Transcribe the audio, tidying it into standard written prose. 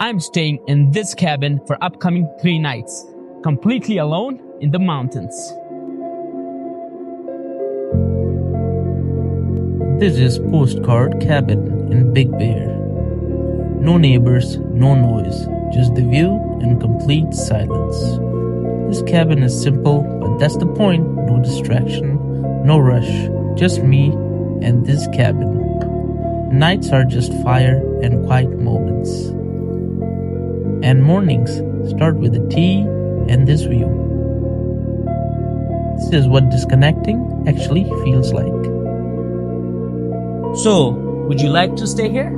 I'm staying in this cabin for upcoming 3 nights, completely alone in the mountains. This is Postcard Cabin in Bigbear. No neighbors, no noise, just the view and complete silence. This cabin is simple, but that's the point. No distraction, no rush, just me and this cabin. Nights are just fire and quiet moments. And mornings start with a tea and this view. This is what disconnecting actually feels like. So, would you like to stay here?